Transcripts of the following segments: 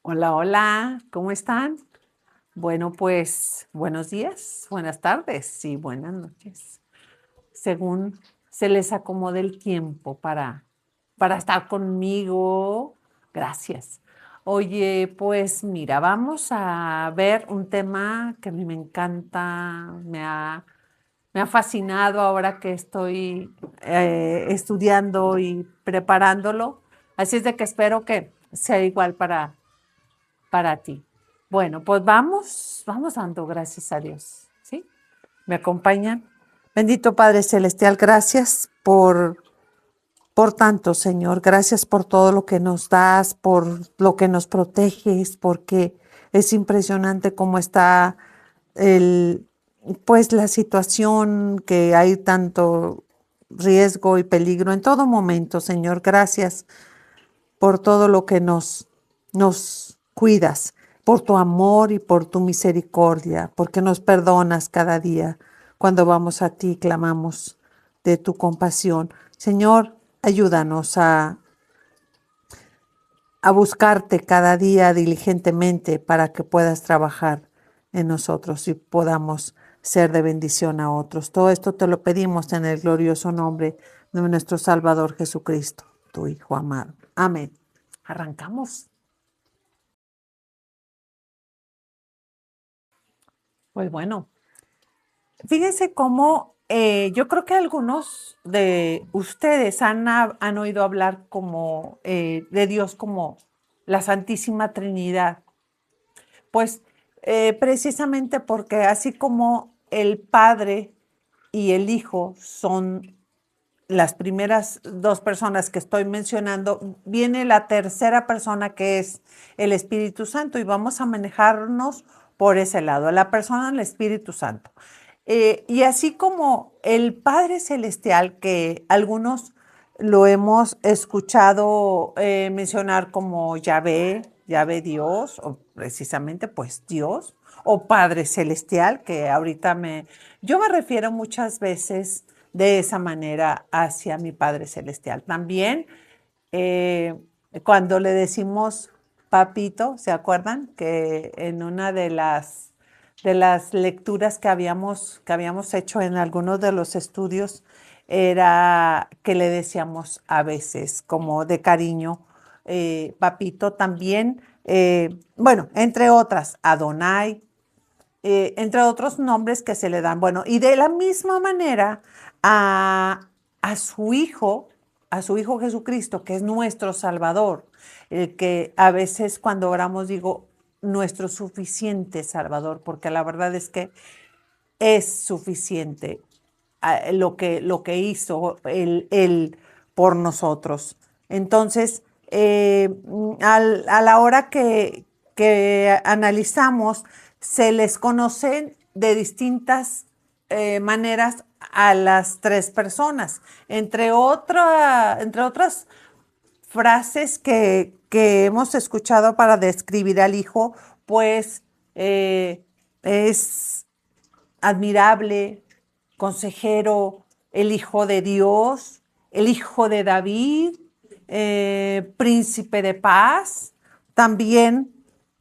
Hola, hola, ¿cómo están? Bueno, pues buenos días, buenas tardes y buenas noches, según se les acomode el tiempo para estar conmigo. Gracias. Oye, pues mira, vamos a ver un tema que a mí me encanta, me ha fascinado ahora que estoy estudiando y preparándolo. Así es de que espero que sea igual para ti. Bueno, pues vamos dando gracias a Dios, ¿sí? ¿Me acompañan? Bendito Padre Celestial, gracias por tanto, Señor. Gracias por todo lo que nos das, por lo que nos proteges, porque es impresionante cómo está el, pues la situación, que hay tanto riesgo y peligro en todo momento, Señor. Gracias por todo lo que nos cuidas, por tu amor y por tu misericordia, porque nos perdonas cada día cuando vamos a ti, clamamos de tu compasión. Señor, ayúdanos a buscarte cada día diligentemente para que puedas trabajar en nosotros y podamos ser de bendición a otros. Todo esto te lo pedimos en el glorioso nombre de nuestro Salvador Jesucristo, tu Hijo amado. Amén. Arrancamos. Pues bueno, fíjense cómo yo creo que algunos de ustedes han oído hablar como de Dios como la Santísima Trinidad. Pues precisamente porque así como el Padre y el Hijo son las primeras dos personas que estoy mencionando, viene la tercera persona que es el Espíritu Santo y vamos a manejarnos por ese lado, la persona del Espíritu Santo. Y así como el Padre Celestial, que algunos lo hemos escuchado mencionar como Yahvé, Yahvé Dios, o precisamente pues Dios, o Padre Celestial, que yo me refiero muchas veces de esa manera hacia mi Padre Celestial. También eh, cuando le decimos papito, ¿se acuerdan? Que en una de las lecturas que habíamos hecho en algunos de los estudios era que le decíamos a veces como de cariño, papito también, bueno, entre otras, Adonai, entre otros nombres que se le dan. Bueno, y de la misma manera a, a su Hijo, a su Hijo Jesucristo, que es nuestro Salvador, el que a veces cuando oramos digo, nuestro suficiente Salvador, porque la verdad es que es suficiente lo que hizo él por nosotros. Entonces, a la hora que analizamos, se les conocen de distintas maneras a las tres personas, entre otras frases que hemos escuchado para describir al Hijo, pues es admirable, consejero, el Hijo de Dios, el Hijo de David, príncipe de paz, también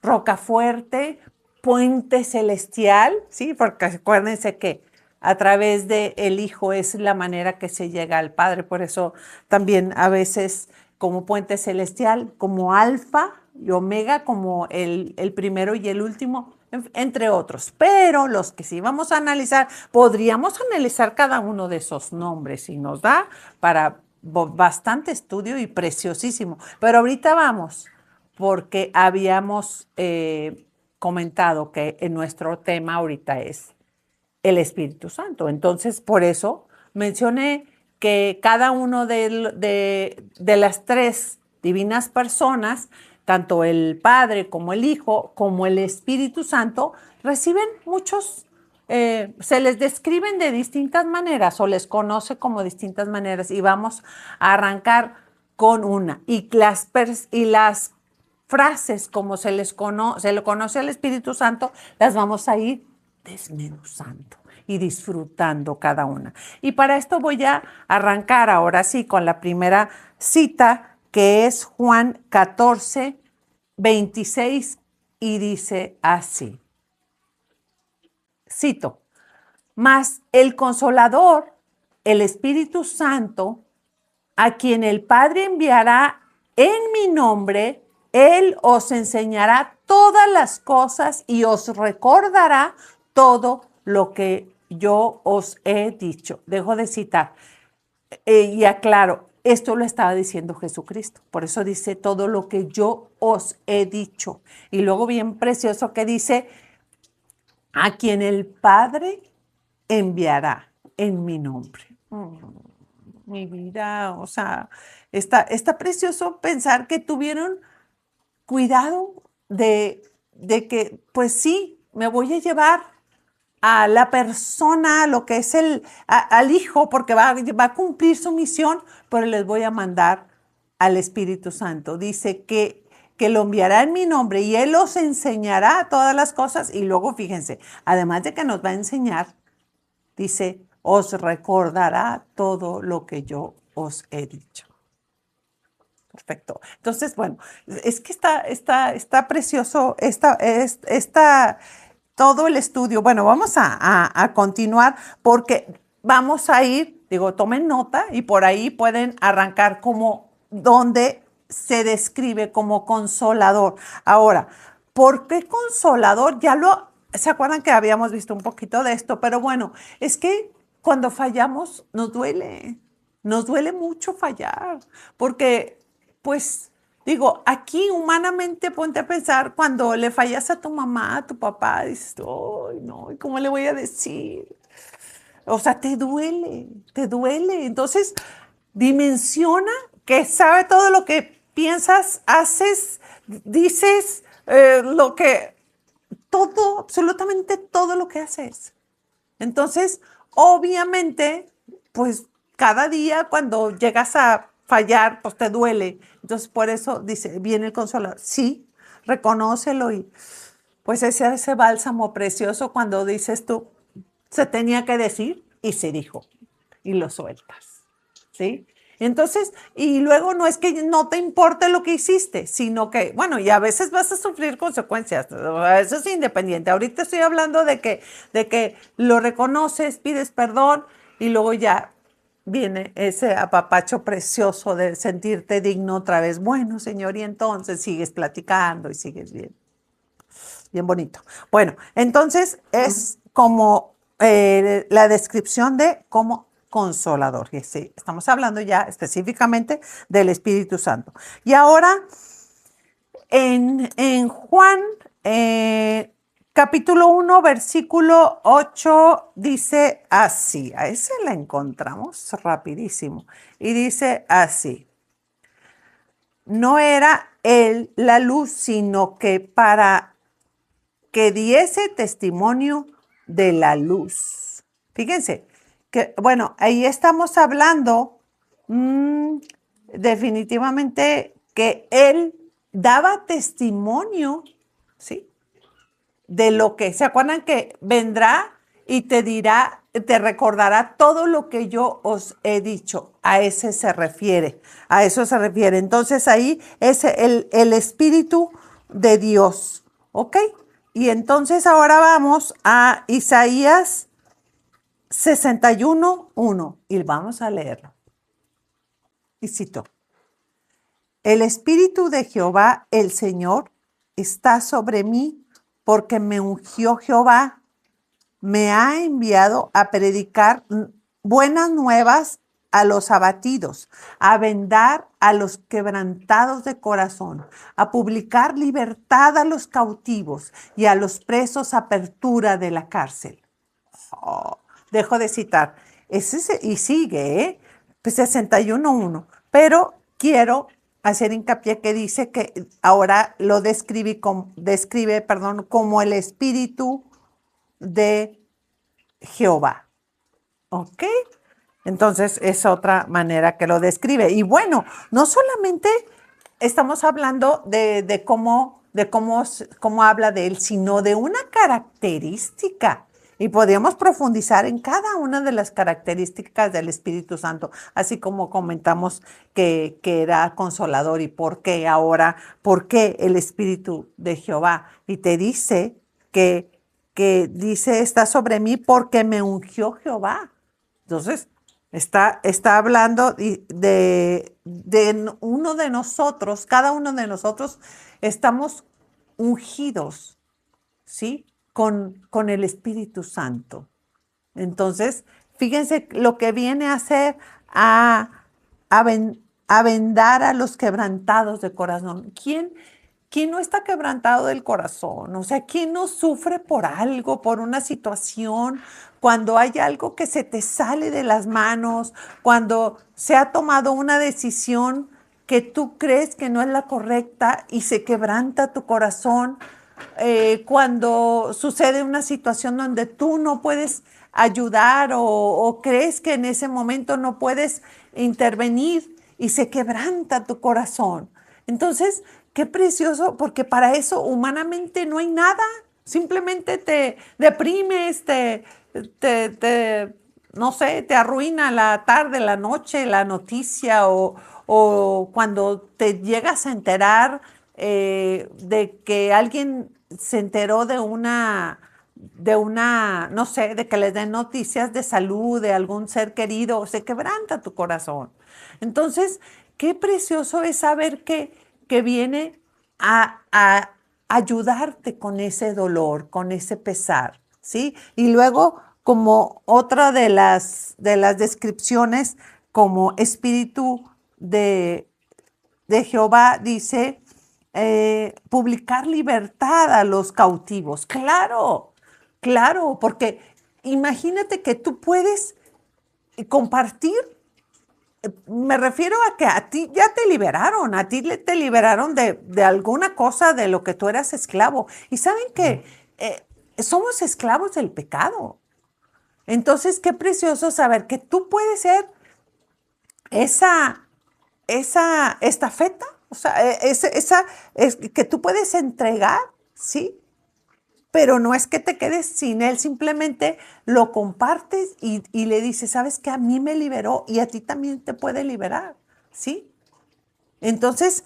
rocafuerte, puente celestial, ¿sí? Porque acuérdense que a través de el Hijo es la manera que se llega al Padre, por eso también a veces como puente celestial, como alfa y omega, como el primero y el último, entre otros. Pero los que sí vamos a analizar, podríamos analizar cada uno de esos nombres y nos da para bastante estudio y preciosísimo. Pero ahorita vamos, porque habíamos comentado que en nuestro tema ahorita es el Espíritu Santo. Entonces, por eso mencioné que cada uno de las tres divinas personas, tanto el Padre como el Hijo, como el Espíritu Santo, reciben se les describen de distintas maneras o les conoce como distintas maneras y vamos a arrancar con una. Y las frases como se le conoce al Espíritu Santo, las vamos a ir desmenuzando y disfrutando cada una. Y para esto voy a arrancar ahora sí con la primera cita, que es Juan 14, 26 y dice así, cito, mas el Consolador, el Espíritu Santo, a quien el Padre enviará en mi nombre, Él os enseñará todas las cosas y os recordará todo lo que yo os he dicho. Dejo de citar y aclaro, esto lo estaba diciendo Jesucristo. Por eso dice todo lo que yo os he dicho. Y luego bien precioso que dice, a quien el Padre enviará en mi nombre. Mi vida, o sea, está precioso pensar que tuvieron cuidado de que, pues sí, me voy a llevar a la persona, lo que es al hijo, porque va a cumplir su misión, pero les voy a mandar al Espíritu Santo. Dice que lo enviará en mi nombre y Él os enseñará todas las cosas. Y luego, fíjense, además de que nos va a enseñar, dice, os recordará todo lo que yo os he dicho. Perfecto. Entonces, bueno, es que está precioso, está todo el estudio. Bueno, vamos a continuar porque vamos a ir, digo, tomen nota y por ahí pueden arrancar como donde se describe como consolador. Ahora, ¿por qué consolador? ¿Se acuerdan que habíamos visto un poquito de esto? Pero bueno, es que cuando fallamos nos duele mucho fallar, porque pues digo, aquí humanamente ponte a pensar cuando le fallas a tu mamá, a tu papá, dices, ay, no, ¿y cómo le voy a decir? O sea, te duele, te duele. Entonces, dimensiona que sabe todo lo que piensas, haces, dices, todo, absolutamente todo lo que haces. Entonces, obviamente, pues cada día cuando llegas a fallar, pues te duele. Entonces, por eso dice, viene el consolador. Sí, reconócelo y pues ese bálsamo precioso cuando dices tú, se tenía que decir y se dijo y lo sueltas, ¿sí? Entonces, y luego no es que no te importe lo que hiciste, sino que, bueno, y a veces vas a sufrir consecuencias, eso es independiente. Ahorita estoy hablando de que lo reconoces, pides perdón y luego ya viene ese apapacho precioso de sentirte digno otra vez. Bueno, Señor, y entonces sigues platicando y sigues bien, bien bonito. Bueno, entonces es como la descripción de cómo consolador. Y sí, estamos hablando ya específicamente del Espíritu Santo. Y ahora en Juan capítulo 1, versículo 8 dice así. A ese la encontramos rapidísimo. Y dice así. No era él la luz, sino que para que diese testimonio de la luz. Fíjense, que bueno, ahí estamos hablando definitivamente que él daba testimonio, ¿sí? De lo que, ¿se acuerdan que vendrá y te dirá, te recordará todo lo que yo os he dicho? A ese se refiere, a eso se refiere. Entonces ahí es el Espíritu de Dios, ¿ok? Y entonces ahora vamos a Isaías 61:1 y vamos a leerlo. Y cito, el Espíritu de Jehová, el Señor, está sobre mí porque me ungió Jehová, me ha enviado a predicar buenas nuevas a los abatidos, a vendar a los quebrantados de corazón, a publicar libertad a los cautivos y a los presos apertura de la cárcel. Oh, dejo de citar. Y sigue, ¿eh? Pues 61:1. Pero quiero hacer hincapié que dice que ahora lo describe como el Espíritu de Jehová. ¿Ok? Entonces es otra manera que lo describe. Y bueno, no solamente estamos hablando de cómo habla de él, sino de una característica Y podríamos profundizar en cada una de las características del Espíritu Santo, así como comentamos que era consolador y por qué el Espíritu de Jehová. Y te dice dice, está sobre mí porque me ungió Jehová. Entonces, está hablando de uno de nosotros, cada uno de nosotros estamos ungidos, ¿sí? Con el Espíritu Santo. Entonces, fíjense lo que viene a hacer a vendar a los quebrantados de corazón. ¿Quién no está quebrantado del corazón? O sea, ¿quién no sufre por algo, por una situación, cuando hay algo que se te sale de las manos, cuando se ha tomado una decisión que tú crees que no es la correcta y se quebranta tu corazón? Cuando sucede una situación donde tú no puedes ayudar o crees que en ese momento no puedes intervenir y se quebranta tu corazón. Entonces, qué precioso, porque para eso humanamente no hay nada. Simplemente te deprimes, no sé, te arruina la tarde, la noche, la noticia o cuando te llegas a enterar de que alguien se enteró no sé, de que les den noticias de salud de algún ser querido, se quebranta tu corazón. Entonces, qué precioso es saber que viene a ayudarte con ese dolor, con ese pesar, ¿sí? Y luego, como otra de las descripciones, como espíritu de Jehová, dice, publicar libertad a los cautivos. Claro, claro, porque imagínate que tú puedes compartir. Me refiero a que a ti ya te liberaron, a ti te liberaron de alguna cosa de lo que tú eras esclavo. Y saben que somos esclavos del pecado. Entonces, qué precioso saber que tú puedes ser esa, esa estafeta, o sea, que tú puedes entregar, ¿sí? Pero no es que te quedes sin él, simplemente lo compartes y le dices, ¿sabes qué? A mí me liberó y a ti también te puede liberar, ¿sí? Entonces,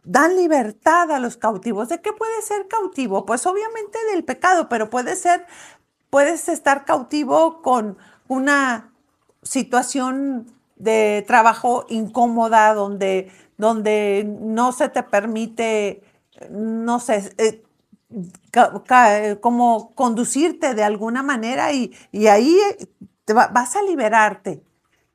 dan libertad a los cautivos. ¿De qué puede ser cautivo? Pues obviamente del pecado, pero puedes estar cautivo con una situación de trabajo incómoda donde no se te permite, no sé, como conducirte de alguna manera y ahí vas a liberarte.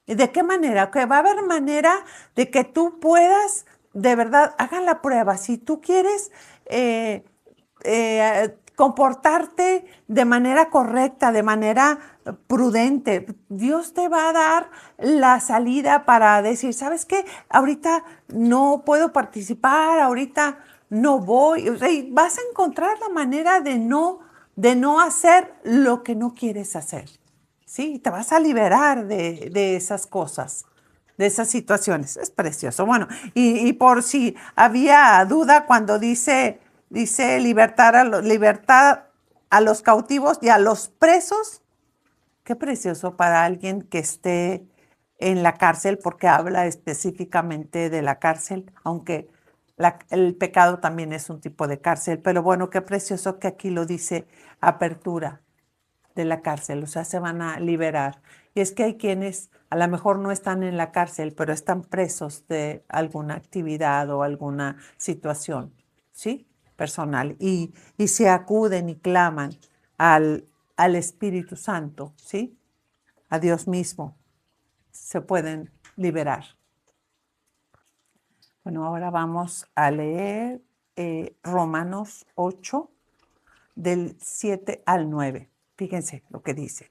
¿De qué manera? Que va a haber manera de que tú puedas, de verdad, hagan la prueba. Si tú quieres comportarte de manera correcta, de manera prudente, Dios te va a dar la salida para decir, ¿sabes qué? Ahorita no puedo participar, ahorita no voy. O sea, y vas a encontrar la manera de no hacer lo que no quieres hacer. Sí, te vas a liberar de esas cosas, de esas situaciones. Es precioso. Bueno, y por si había duda cuando dice libertad a los cautivos y a los presos, qué precioso para alguien que esté en la cárcel, porque habla específicamente de la cárcel, aunque el pecado también es un tipo de cárcel, pero bueno, qué precioso que aquí lo dice apertura de la cárcel, o sea, se van a liberar. Y es que hay quienes a lo mejor no están en la cárcel, pero están presos de alguna actividad o alguna situación, ¿sí? Personal. Y se acuden y claman al Espíritu Santo, ¿sí? A Dios mismo. Se pueden liberar. Bueno, ahora vamos a leer Romanos 8, del 7 al 9. Fíjense lo que dice.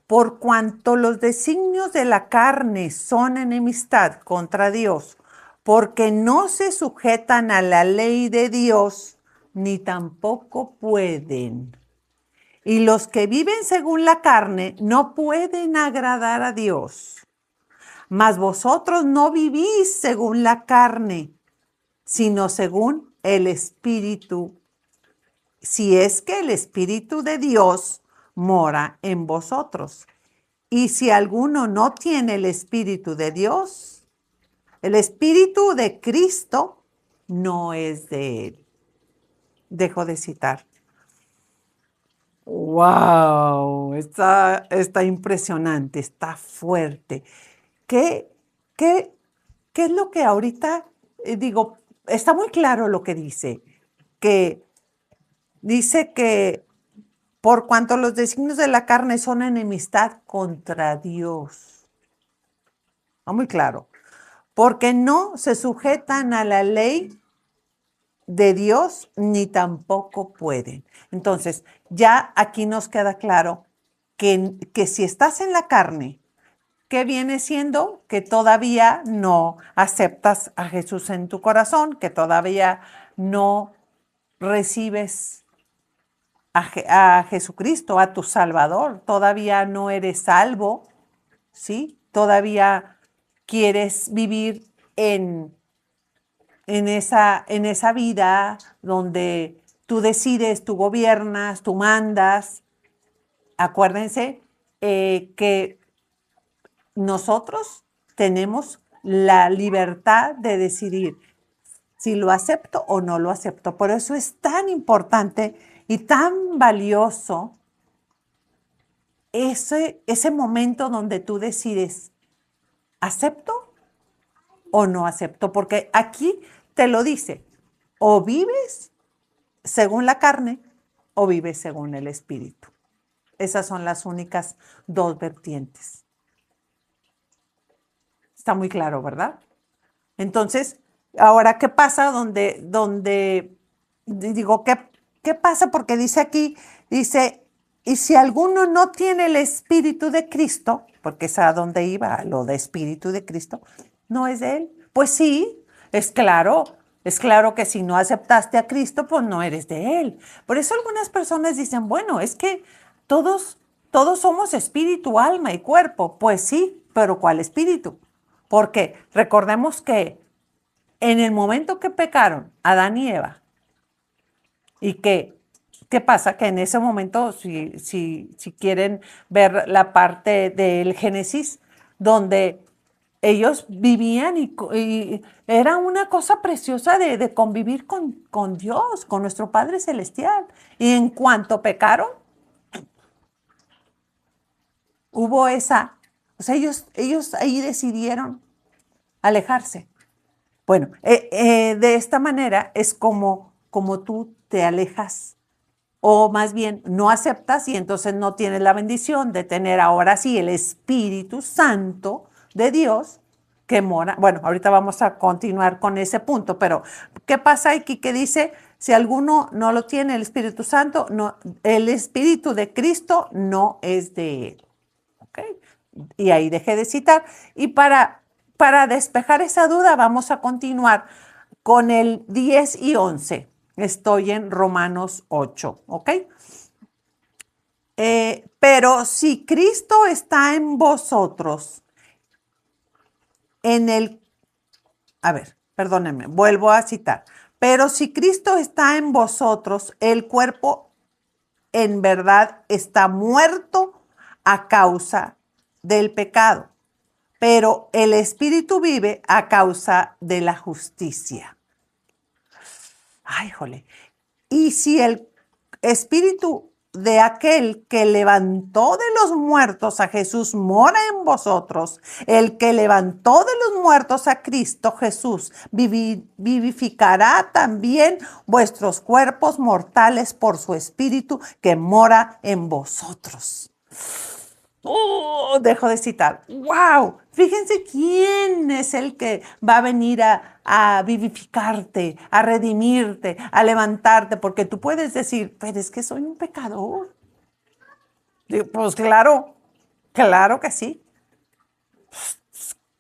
Por cuanto los designios de la carne son enemistad contra Dios, porque no se sujetan a la ley de Dios, ni tampoco pueden. Y los que viven según la carne no pueden agradar a Dios. Mas vosotros no vivís según la carne, sino según el Espíritu. Si es que el Espíritu de Dios mora en vosotros. Y si alguno no tiene el Espíritu de Dios, el Espíritu de Cristo no es de él. Dejo de citar. ¡Wow! Está impresionante, está fuerte. ¿Qué, qué, qué es lo que ahorita digo? Está muy claro lo que que dice que por cuanto los designios de la carne son enemistad contra Dios. Está muy claro. Porque no se sujetan a la ley de Dios ni tampoco pueden. Entonces, ya aquí nos queda claro que si estás en la carne, ¿qué viene siendo? Que todavía no aceptas a Jesús en tu corazón, que todavía no recibes a Jesucristo, a tu Salvador, todavía no eres salvo, ¿sí? Todavía quieres vivir en esa vida donde tú decides, tú gobiernas, tú mandas. Acuérdense que nosotros tenemos la libertad de decidir si lo acepto o no lo acepto. Por eso es tan importante y tan valioso ese momento donde tú decides, ¿acepto o no acepto? Porque aquí te lo dice, o vives según la carne o vives según el espíritu. Esas son las únicas dos vertientes. Está muy claro, ¿verdad? Entonces, ahora, ¿qué pasa digo, ¿qué pasa? Porque dice aquí, dice, y si alguno no tiene el Espíritu de Cristo, porque es a donde iba lo de Espíritu de Cristo, no es de él. Pues sí, es claro que si no aceptaste a Cristo, pues no eres de él. Por eso algunas personas dicen, bueno, es que todos, todos somos espíritu, alma y cuerpo. Pues sí, pero ¿cuál espíritu? Porque recordemos que en el momento que pecaron Adán y Eva, y ¿qué pasa? Que en ese momento, si quieren ver la parte del Génesis, donde ellos vivían y era una cosa preciosa de convivir con Dios, con nuestro Padre Celestial. Y en cuanto pecaron, hubo ellos ahí decidieron alejarse. Bueno, de esta manera es como tú te alejas o más bien no aceptas y entonces no tienes la bendición de tener ahora sí el Espíritu Santo de Dios que mora. Bueno, ahorita vamos a continuar con ese punto, pero ¿qué pasa aquí que dice? Si alguno no lo tiene el Espíritu Santo, no, el Espíritu de Cristo no es de él. ¿Ok? Y ahí dejé de citar. Y para despejar esa duda, vamos a continuar con el 10 y 11. Estoy en Romanos 8, ¿ok? Pero si Cristo está en vosotros, en el... A ver, perdónenme, vuelvo a citar. Pero si Cristo está en vosotros, el cuerpo en verdad está muerto a causa del pecado, pero el espíritu vive a causa de la justicia. Ay, jole. Y si el espíritu de aquel que levantó de los muertos a Jesús mora en vosotros, el que levantó de los muertos a Cristo Jesús vivificará también vuestros cuerpos mortales por su espíritu que mora en vosotros. Dejo de citar. ¡Wow! Fíjense quién es el que va a venir a vivificarte, a redimirte, a levantarte, porque tú puedes decir, pero es que soy un pecador. Digo, pues claro que sí.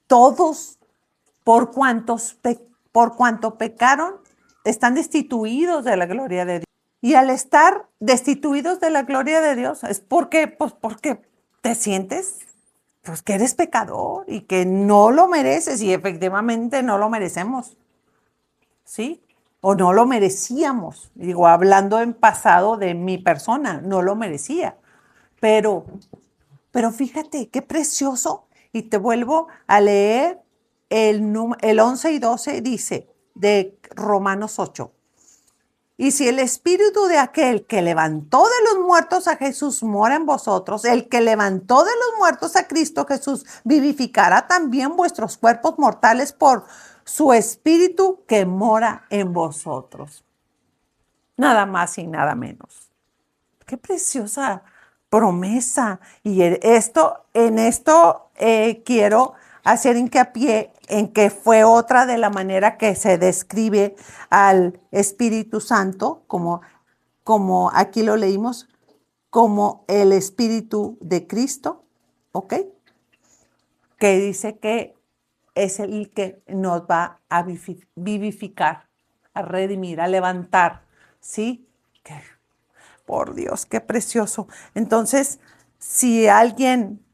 Todos, por cuanto pecaron, están destituidos de la gloria de Dios. Y al estar destituidos de la gloria de Dios, es porque te sientes pues que eres pecador y que no lo mereces y efectivamente no lo merecemos, ¿sí? O no lo merecíamos. Digo, hablando en pasado de mi persona, no lo merecía. Pero, pero fíjate, qué precioso. Y te vuelvo a leer el 11 y 12 dice de Romanos 8. Y si el espíritu de aquel que levantó de los muertos a Jesús mora en vosotros, el que levantó de los muertos a Cristo Jesús vivificará también vuestros cuerpos mortales por su espíritu que mora en vosotros. Nada más y nada menos. Qué preciosa promesa. Y en esto quiero hacer hincapié en que fue otra de la manera que se describe al Espíritu Santo, como aquí lo leímos, como el Espíritu de Cristo, ¿ok? Que dice que es el que nos va a vivificar, a redimir, a levantar, ¿sí? Por Dios, qué precioso. Entonces, si alguien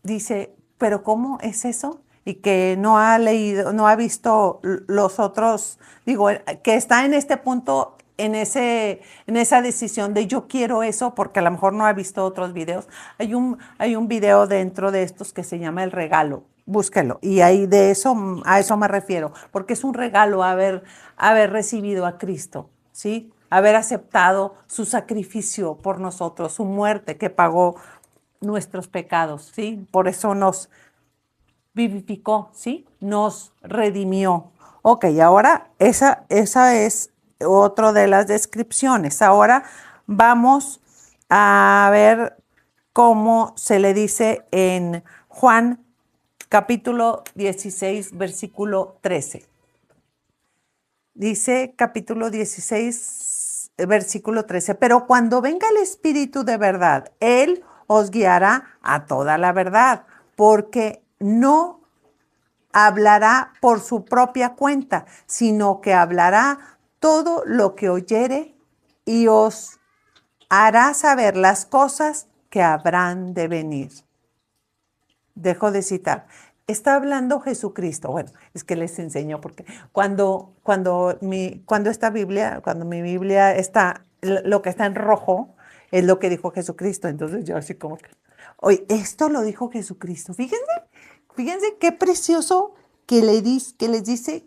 dice, pero ¿cómo es eso? Y que no ha leído, no ha visto los otros, digo, que está en este punto, en esa decisión de yo quiero eso, porque a lo mejor no ha visto otros videos. Hay un video dentro de estos que se llama El Regalo. Búsquelo. Y ahí a eso me refiero, porque es un regalo haber recibido a Cristo, ¿sí? Haber aceptado su sacrificio por nosotros, su muerte que pagó nuestros pecados, ¿sí? Por eso nos vivificó, ¿sí? Nos redimió. Ok, ahora esa es otra de las descripciones. Ahora vamos a ver cómo se le dice en Juan capítulo 16, versículo 13. Dice capítulo 16, versículo 13, pero cuando venga el Espíritu de verdad, Él os guiará a toda la verdad, porque no hablará por su propia cuenta, sino que hablará todo lo que oyere y os hará saber las cosas que habrán de venir. Dejo de citar. Está hablando Jesucristo. Bueno, es que les enseño porque cuando mi Biblia está, lo que está en rojo es lo que dijo Jesucristo. Entonces yo así como que, oye, esto lo dijo Jesucristo. Fíjense qué precioso que les dice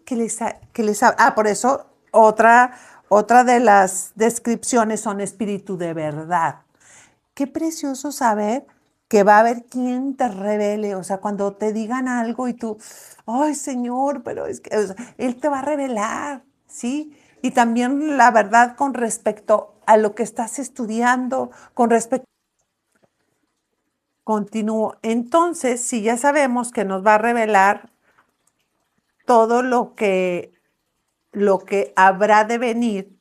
por eso otra de las descripciones son espíritu de verdad. Qué precioso saber que va a haber quien te revele, o sea, cuando te digan algo y tú, ay Señor, pero es que, o sea, Él te va a revelar, ¿sí? Y también la verdad con respecto a lo que estás estudiando, con respecto. Continúo. Entonces, si ya sabemos que nos va a revelar todo lo que habrá de venir,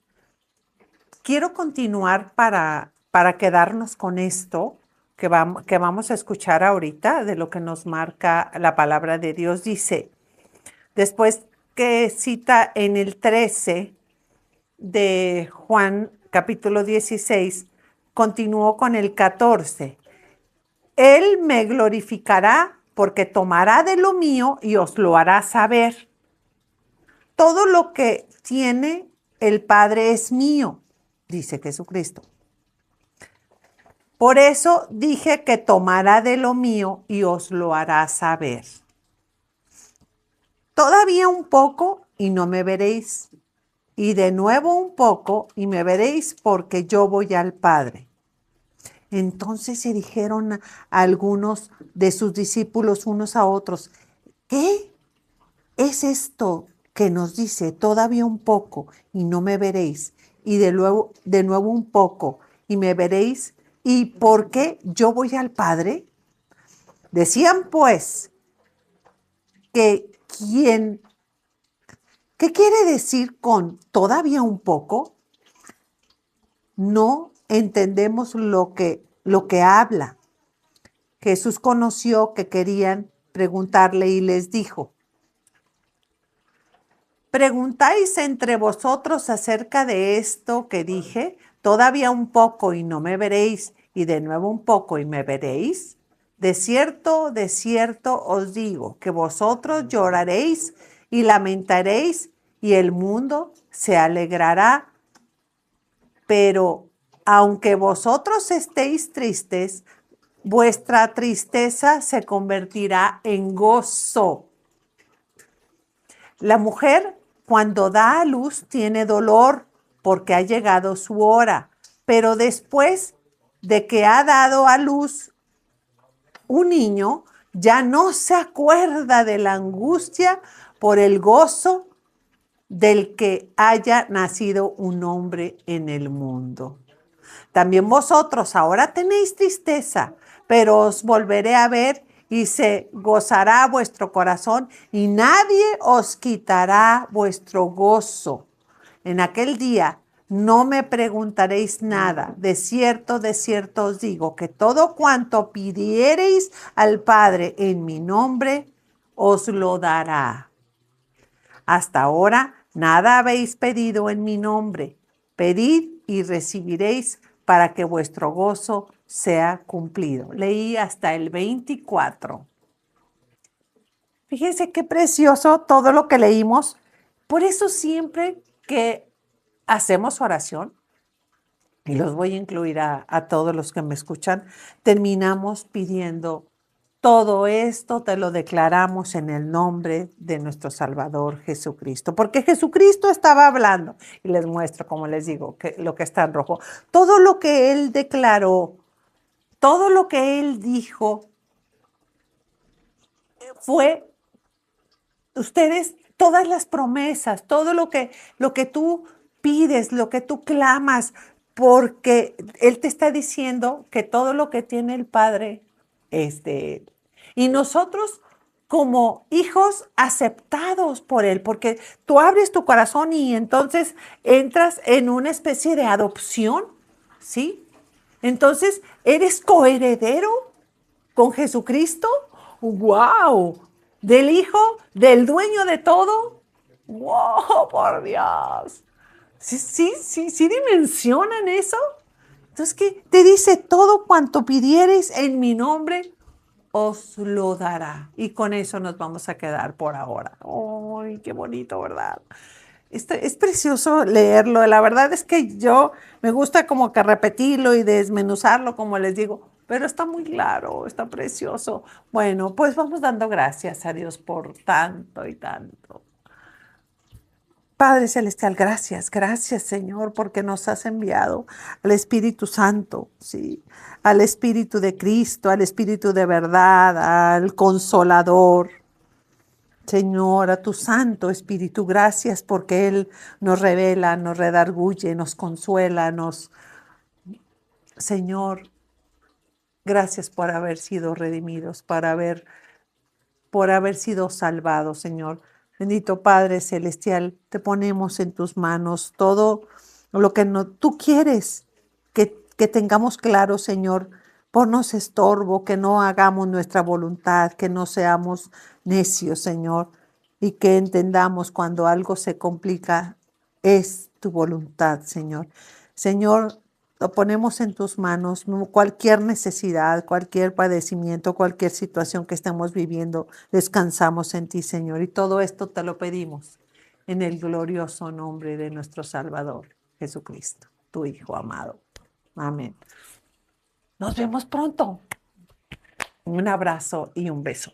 quiero continuar para quedarnos con esto que vamos a escuchar ahorita de lo que nos marca la palabra de Dios. Dice, después que cita en el 13 de Juan capítulo 16, continuó con el 14. Él me glorificará porque tomará de lo mío y os lo hará saber. Todo lo que tiene el Padre es mío, dice Jesucristo. Por eso dije que tomará de lo mío y os lo hará saber. Todavía un poco y no me veréis. Y de nuevo un poco y me veréis porque yo voy al Padre. Entonces se dijeron a algunos de sus discípulos unos a otros, ¿qué es esto que nos dice todavía un poco y no me veréis? Y de nuevo un poco y me veréis. ¿Y por qué yo voy al Padre? Decían pues que ¿qué quiere decir con todavía un poco? No entendemos lo que habla. Jesús conoció que querían preguntarle y les dijo, ¿preguntáis entre vosotros acerca de esto que dije? Todavía un poco y no me veréis, y de nuevo un poco y me veréis. De cierto os digo que vosotros lloraréis y lamentaréis, y el mundo se alegrará, pero aunque vosotros estéis tristes, vuestra tristeza se convertirá en gozo. La mujer, cuando da a luz, tiene dolor porque ha llegado su hora, pero después de que ha dado a luz un niño, ya no se acuerda de la angustia por el gozo del que haya nacido un hombre en el mundo. También vosotros ahora tenéis tristeza, pero os volveré a ver y se gozará vuestro corazón y nadie os quitará vuestro gozo. En aquel día no me preguntaréis nada. De cierto os digo que todo cuanto pidiereis al Padre en mi nombre, os lo dará. Hasta ahora nada habéis pedido en mi nombre. Pedid y recibiréis para que vuestro gozo sea cumplido. Leí hasta el 24. Fíjense qué precioso todo lo que leímos. Por eso siempre que hacemos oración, y los voy a incluir a todos los que me escuchan, terminamos pidiendo todo esto, te lo declaramos en el nombre de nuestro Salvador Jesucristo, porque Jesucristo estaba hablando, y les muestro, como les digo, que lo que está en rojo, todo lo que Él declaró, todo lo que Él dijo, fue, ustedes, todas las promesas, todo lo que tú pides, lo que tú clamas, porque Él te está diciendo que todo lo que tiene el Padre es de Él. Y nosotros como hijos aceptados por Él, porque tú abres tu corazón y entonces entras en una especie de adopción, ¿sí? Entonces eres coheredero con Jesucristo. ¡Wow! Del Hijo, del dueño de todo. ¡Wow! Por Dios. Sí, sí, sí, sí dimensionan eso. Entonces, ¿qué? Te dice, todo cuanto pidiereis en mi nombre, os lo dará. Y con eso nos vamos a quedar por ahora. ¡Ay, qué bonito, ¿verdad? Es precioso leerlo. La verdad es que yo me gusta como que repetirlo y desmenuzarlo, como les digo, pero está muy claro, está precioso. Bueno, pues vamos dando gracias a Dios por tanto y tanto. Padre Celestial, gracias, gracias Señor, porque nos has enviado al Espíritu Santo, ¿sí? Al Espíritu de Cristo, al Espíritu de verdad, al Consolador. Señor, a tu Santo Espíritu, gracias porque Él nos revela, nos redarguye, nos consuela, Señor, gracias por haber sido redimidos, por haber sido salvados, Señor. Bendito Padre Celestial, te ponemos en tus manos todo lo que no, tú quieres que tengamos claro, Señor. Ponnos estorbo, que no hagamos nuestra voluntad, que no seamos necios, Señor, y que entendamos cuando algo se complica, es tu voluntad, Señor. Señor, lo ponemos en tus manos, cualquier necesidad, cualquier padecimiento, cualquier situación que estemos viviendo, descansamos en ti, Señor. Y todo esto te lo pedimos en el glorioso nombre de nuestro Salvador, Jesucristo, tu Hijo amado. Amén. Nos vemos pronto. Un abrazo y un beso.